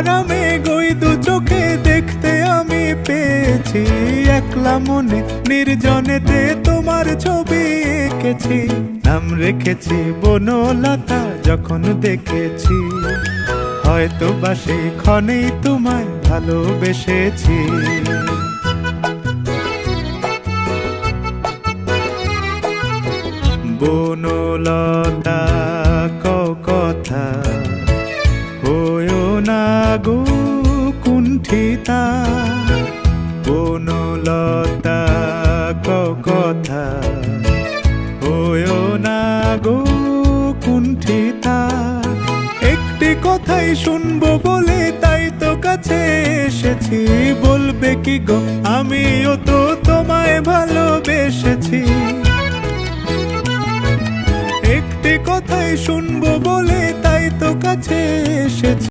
আরামে গই দু চোখে দেখতে আমি পেয়েছি। একলা মনে নির্জনেতে তোমার ছবি এঁকেছি, নাম রেখেছি বনলতা যখন দেখেছি। হয়তো বা সেই ক্ষণেই তোমায় ভালোবেসেছি। বনলতা কও কথা, হয়ো না গো কুণ্ঠিতা। বনলতা কও কথা, হয়ো না গো কুণ্ঠিতা। একটি কথাই শুনবো বলে তাই তো কাছে এসেছি। বলবে কি গো আমিও তো তোমায় ভালোবেসেছি। একটি কথাই শুনবো বলে তাই তো কাছে এসেছি।